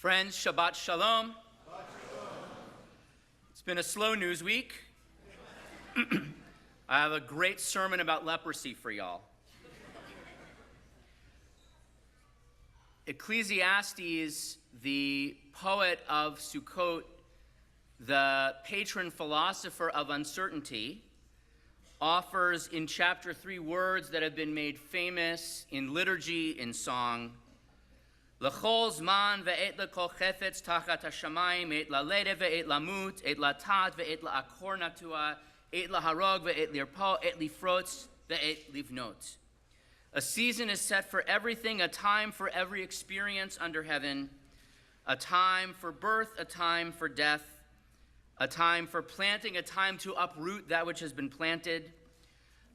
Friends, Shabbat Shalom. It's been a slow news week. I have a great sermon about leprosy for y'all. Ecclesiastes, the poet of Sukkot, the patron philosopher of uncertainty, offers in chapter 3 words that have been made famous in liturgy, in song. L'chol zman ve'et l'kol chefetz tachat hashamayim, et la'ledeh ve'et lamut, et la'tat ve'et la'akor natua, et la'harog ve'et lirpo, et lifrotz ve'et livnot. A season is set for everything, a time for every experience under heaven, a time for birth, a time for death, a time for planting, a time to uproot that which has been planted,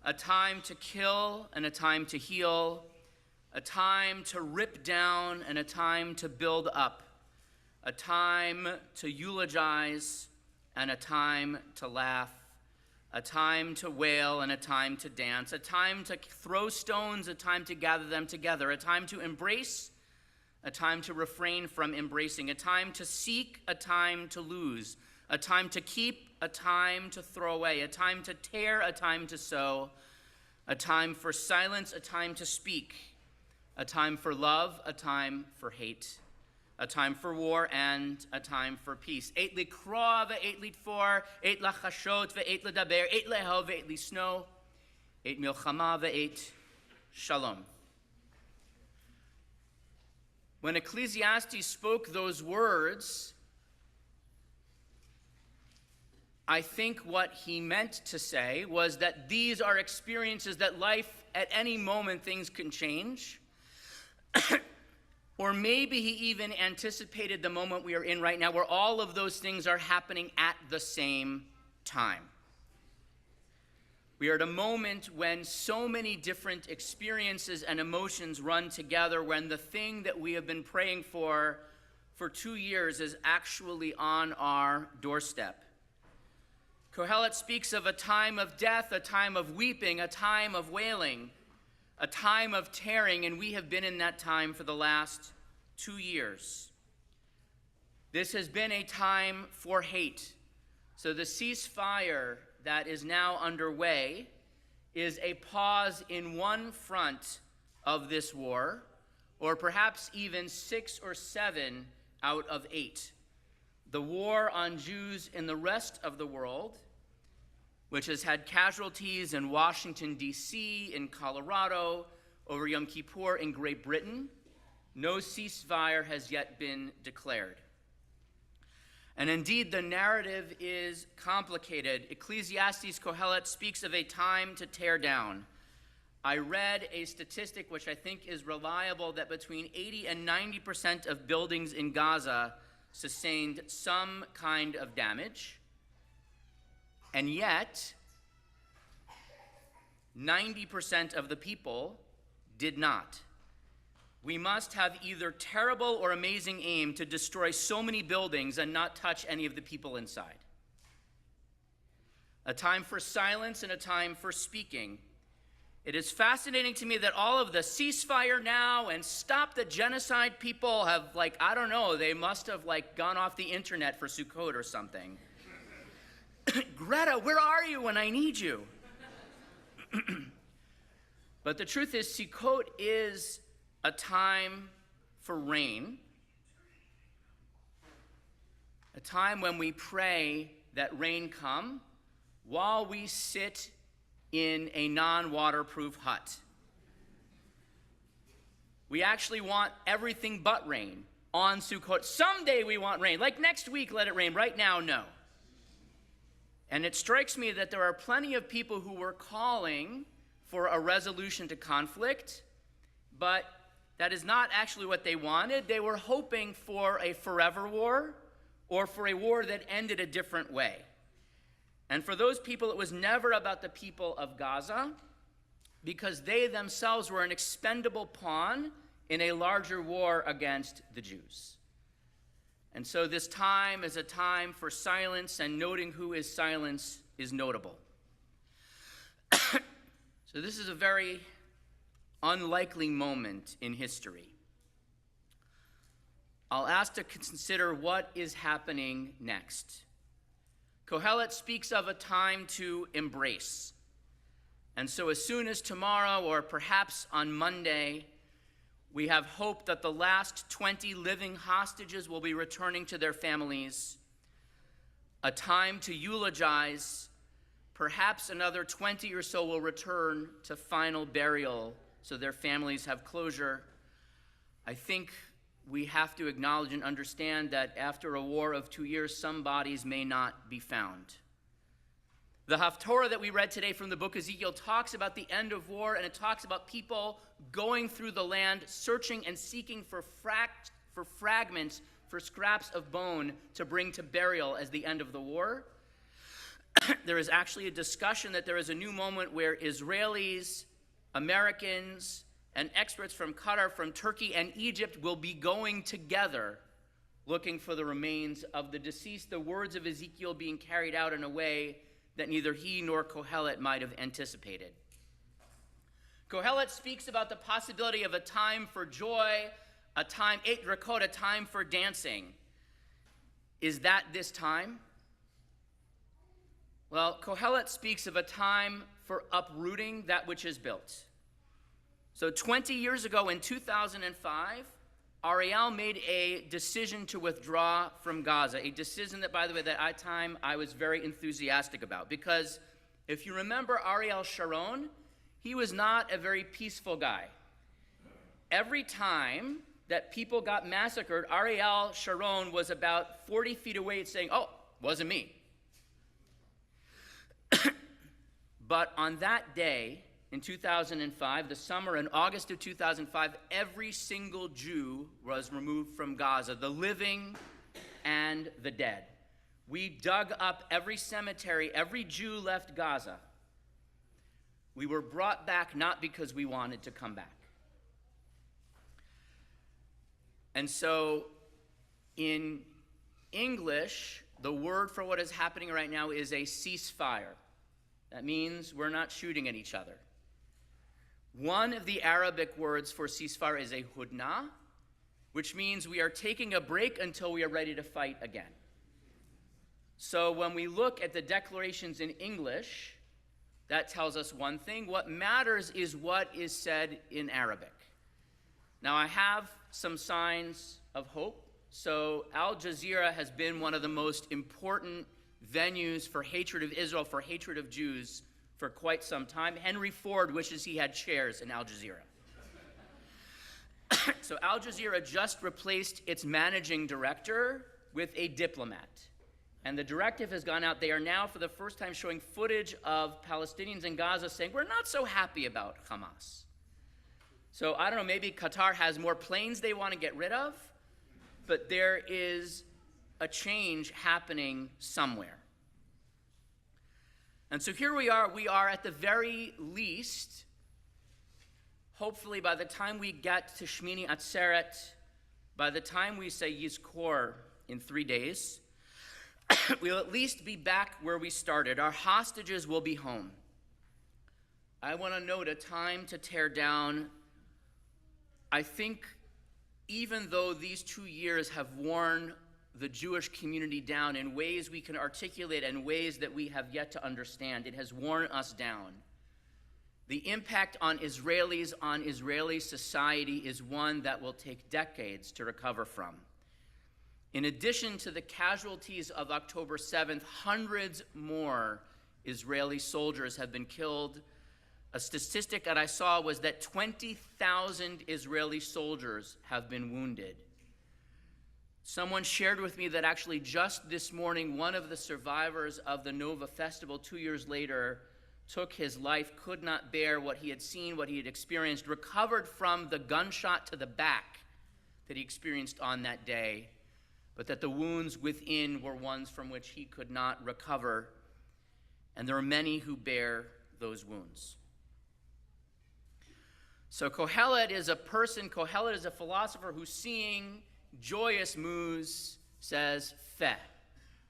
a time to kill and a time to heal, a time to rip down and a time to build up, a time to eulogize and a time to laugh, a time to wail and a time to dance, a time to throw stones, a time to gather them together, a time to embrace, a time to refrain from embracing, a time to seek, a time to lose, a time to keep, a time to throw away, a time to tear, a time to sow, a time for silence, a time to speak, a time for love, a time for hate, a time for war, and a time for peace. Eit likroa ve'eit litfor, eit lachashot ve'eit ledaber, eit lehov ve'eit lisno, eit milchama ve'eit shalom. When Ecclesiastes spoke those words, I think what he meant to say was that these are experiences that life, at any moment, things can change. Or maybe he even anticipated the moment we are in right now, where all of those things are happening at the same time. We are at a moment when so many different experiences and emotions run together, when the thing that we have been praying for 2 years is actually on our doorstep. Kohelet speaks of a time of death, a time of weeping, a time of wailing, a time of tearing, and we have been in that time for the last 2 years. This has been a time for hate. So the ceasefire that is now underway is a pause in one front of this war, or perhaps even 6 or 7 out of 8. The war on Jews in the rest of the world, which has had casualties in Washington, D.C., in Colorado, over Yom Kippur in Great Britain. No ceasefire has yet been declared. And indeed, the narrative is complicated. Ecclesiastes Kohelet speaks of a time to tear down. I read a statistic which I think is reliable, that between 80 and 90% of buildings in Gaza sustained some kind of damage. And yet, 90% of the people did not. We must have either terrible or amazing aim to destroy so many buildings and not touch any of the people inside. A time for silence and a time for speaking. It is fascinating to me that all of the ceasefire now and stop the genocide people have, they must have gone off the internet for Sukkot or something. Greta, where are you when I need you? But the truth is, Sukkot is a time for rain, a time when we pray that rain come while we sit in a non-waterproof hut. We actually want everything but rain on Sukkot. Someday we want rain. Like next week, let it rain. Right now, no. And it strikes me that there are plenty of people who were calling for a resolution to conflict, but that is not actually what they wanted. They were hoping for a forever war, or for a war that ended a different way. And for those people, it was never about the people of Gaza, because they themselves were an expendable pawn in a larger war against the Jews. And so this time is a time for silence, and noting who is silence is notable. So this is a very unlikely moment in history. I'll ask to consider what is happening next. Kohelet speaks of a time to embrace. And so as soon as tomorrow, or perhaps on Monday, we have hope that the last 20 living hostages will be returning to their families, a time to eulogize. Perhaps another 20 or so will return to final burial so their families have closure. I think we have to acknowledge and understand that after a war of 2 years, some bodies may not be found. The Haftorah that we read today from the book of Ezekiel talks about the end of war, and it talks about people going through the land, searching and seeking for fragments, for scraps of bone to bring to burial as the end of the war. There is actually a discussion that there is a new moment where Israelis, Americans, and experts from Qatar, from Turkey, and Egypt will be going together looking for the remains of the deceased, the words of Ezekiel being carried out in a way that neither he nor Kohelet might have anticipated. Kohelet speaks about the possibility of a time for joy, a time, Eit Rakot, a time for dancing. Is that this time? Well, Kohelet speaks of a time for uprooting that which is built. So 20 years ago in 2005, Ariel made a decision to withdraw from Gaza, a decision that, by the way, that time I was very enthusiastic about, because if you remember Ariel Sharon, he was not a very peaceful guy. Every time that people got massacred, Ariel Sharon was about 40 feet away saying, "Oh, wasn't me." But on that day, in 2005, the summer in August of 2005, every single Jew was removed from Gaza, the living and the dead. We dug up every cemetery. Every Jew left Gaza. We were brought back not because we wanted to come back. And so in English, the word for what is happening right now is a ceasefire. That means we're not shooting at each other. One of the Arabic words for ceasefire is a hudna, which means we are taking a break until we are ready to fight again. So when we look at the declarations in English, that tells us one thing. What matters is what is said in Arabic. Now, I have some signs of hope. So Al Jazeera has been one of the most important venues for hatred of Israel, for hatred of Jews, for quite some time. Henry Ford wishes he had chairs in Al Jazeera. So Al Jazeera just replaced its managing director with a diplomat. And the directive has gone out. They are now, for the first time, showing footage of Palestinians in Gaza saying, "We're not so happy about Hamas." So I don't know, maybe Qatar has more planes they want to get rid of, but there is a change happening somewhere. And so here we are at the very least, hopefully by the time we get to Shmini Atzeret, by the time we say Yizkor in 3 days, we'll at least be back where we started. Our hostages will be home. I want to note a time to tear down. I think even though these 2 years have worn the Jewish community down in ways we can articulate and ways that we have yet to understand, it has worn us down. The impact on Israelis, on Israeli society, is one that will take decades to recover from. In addition to the casualties of October 7th, hundreds more Israeli soldiers have been killed. A statistic that I saw was that 20,000 Israeli soldiers have been wounded. Someone shared with me that actually just this morning, one of the survivors of the Nova Festival 2 years later took his life, could not bear what he had seen, what he had experienced, recovered from the gunshot to the back that he experienced on that day, but that the wounds within were ones from which he could not recover. And there are many who bear those wounds. So Kohelet is a person, Kohelet is a philosopher who's seeing joyous moves, says feh,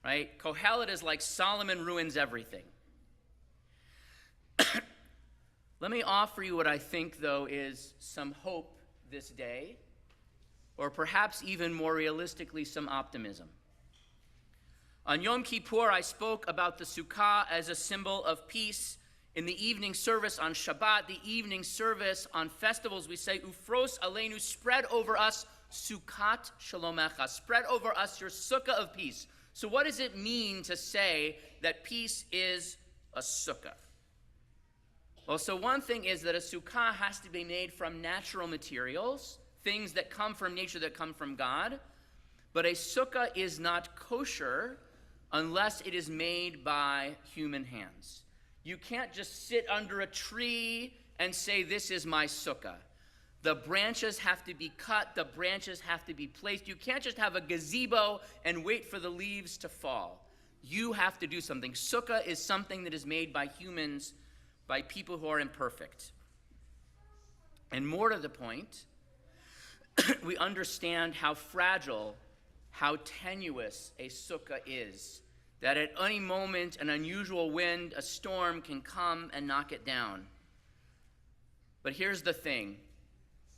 right? Kohelet is like Solomon ruins everything. Let me offer you what I think, though, is some hope this day. or perhaps even more realistically, some optimism. On Yom Kippur, I spoke about the Sukkah as a symbol of peace. In the evening service on Shabbat, the evening service on festivals, we say, Ufros aleinu, spread over us, Sukkat shalomecha, spread over us your sukkah of peace. So what does it mean to say that peace is a sukkah? Well, so one thing is that a sukkah has to be made from natural materials, things that come from nature, that come from God. But a sukkah is not kosher unless it is made by human hands. You can't just sit under a tree and say, this is my sukkah. The branches have to be cut. The branches have to be placed. You can't just have a gazebo and wait for the leaves to fall. You have to do something. Sukkah is something that is made by humans, by people who are imperfect. And more to the point, we understand how fragile, how tenuous a sukkah is. That at any moment, an unusual wind, a storm can come and knock it down. But here's the thing.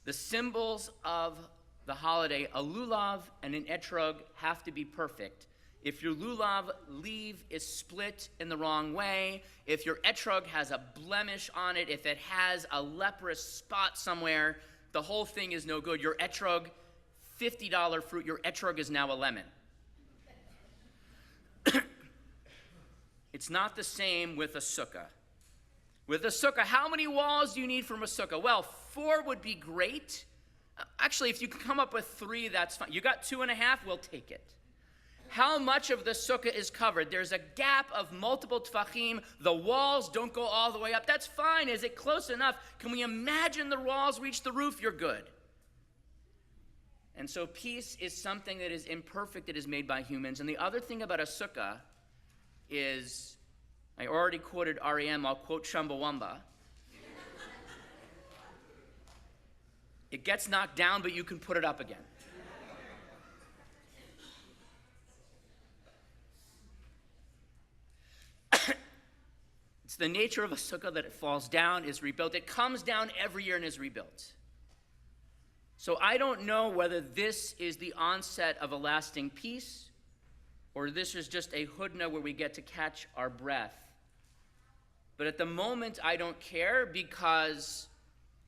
The symbols of the holiday, a lulav and an etrog, have to be perfect. If your lulav leaf is split in the wrong way, if your etrog has a blemish on it, if it has a leprous spot somewhere, the whole thing is no good. Your etrog, $50 fruit, your etrog is now a lemon. It's not the same with a sukkah. With a sukkah, how many walls do you need from a sukkah? Well, 4 would be great. Actually, if you can come up with 3, that's fine. You got 2.5, we'll take it. How much of the sukkah is covered? There's a gap of multiple tfachim. The walls don't go all the way up. That's fine. Is it close enough? Can we imagine the walls reach the roof? You're good. And so peace is something that is imperfect, that is made by humans. And the other thing about a sukkah is, I already quoted R.E.M., I'll quote Chumbawamba. It gets knocked down, but you can put it up again. It's the nature of a sukkah that it falls down, is rebuilt. It comes down every year and is rebuilt. So I don't know whether this is the onset of a lasting peace, or this is just a hudna where we get to catch our breath. But at the moment, I don't care, because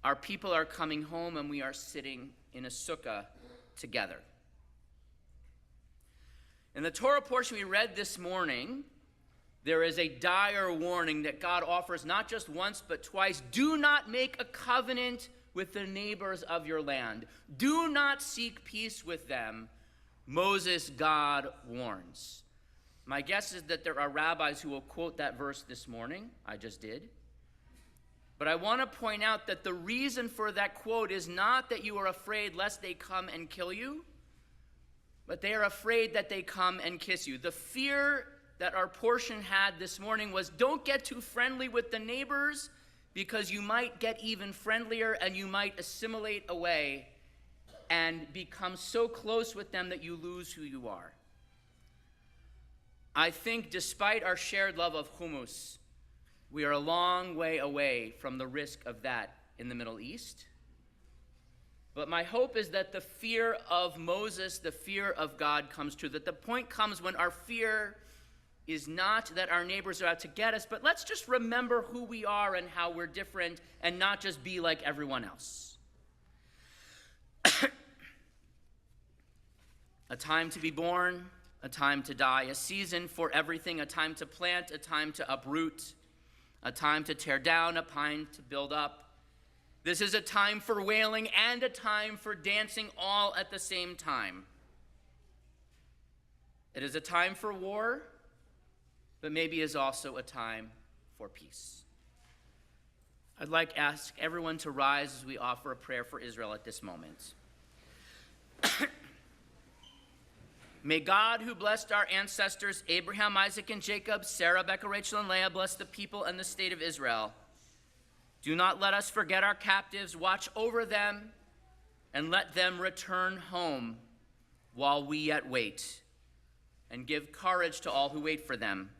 our people are coming home and we are sitting in a sukkah together. In the Torah portion we read this morning, there is a dire warning that God offers not just once but twice. Do not make a covenant with the neighbors of your land. Do not seek peace with them. Moses, God warns. My guess is that there are rabbis who will quote that verse this morning. I just did. But I want to point out that the reason for that quote is not that you are afraid lest they come and kill you, but they are afraid that they come and kiss you. The fear that our portion had this morning was, don't get too friendly with the neighbors, because you might get even friendlier and you might assimilate away and become so close with them that you lose who you are. I think despite our shared love of hummus, we are a long way away from the risk of that in the Middle East. But my hope is that the fear of Moses, the fear of God, comes true. That the point comes when our fear is not that our neighbors are out to get us, but let's just remember who we are and how we're different and not just be like everyone else. A time to be born, a time to die, a season for everything, a time to plant, a time to uproot, a time to tear down, a time to build up. This is a time for wailing and a time for dancing all at the same time. It is a time for war, but maybe is also a time for peace. I'd like to ask everyone to rise as we offer a prayer for Israel at this moment. May God, who blessed our ancestors, Abraham, Isaac, and Jacob, Sarah, Becca, Rachel, and Leah, bless the people and the state of Israel. Do not let us forget our captives. Watch over them and let them return home while we yet wait. And give courage to all who wait for them.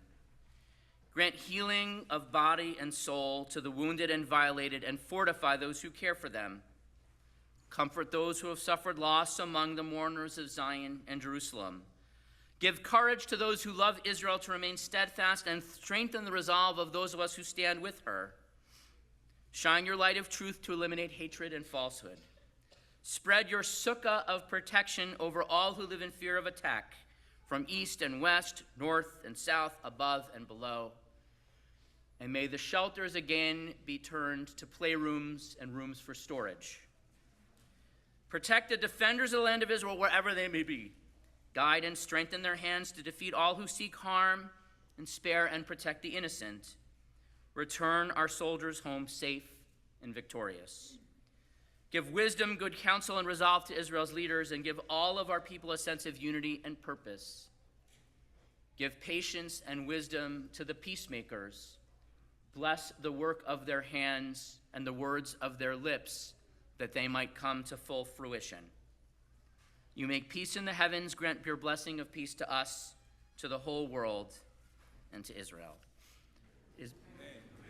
Grant healing of body and soul to the wounded and violated, and fortify those who care for them. Comfort those who have suffered loss among the mourners of Zion and Jerusalem. Give courage to those who love Israel to remain steadfast, and strengthen the resolve of those of us who stand with her. Shine your light of truth to eliminate hatred and falsehood. Spread your sukkah of protection over all who live in fear of attack, from east and west, north and south, above and below. And may the shelters again be turned to playrooms and rooms for storage. Protect the defenders of the land of Israel wherever they may be. Guide and strengthen their hands to defeat all who seek harm, and spare and protect the innocent. Return our soldiers home safe and victorious. Give wisdom, good counsel, and resolve to Israel's leaders, and give all of our people a sense of unity and purpose. Give patience and wisdom to the peacemakers. Bless the work of their hands and the words of their lips, that they might come to full fruition. You make peace in the heavens, grant your blessing of peace to us, to the whole world, and to Israel.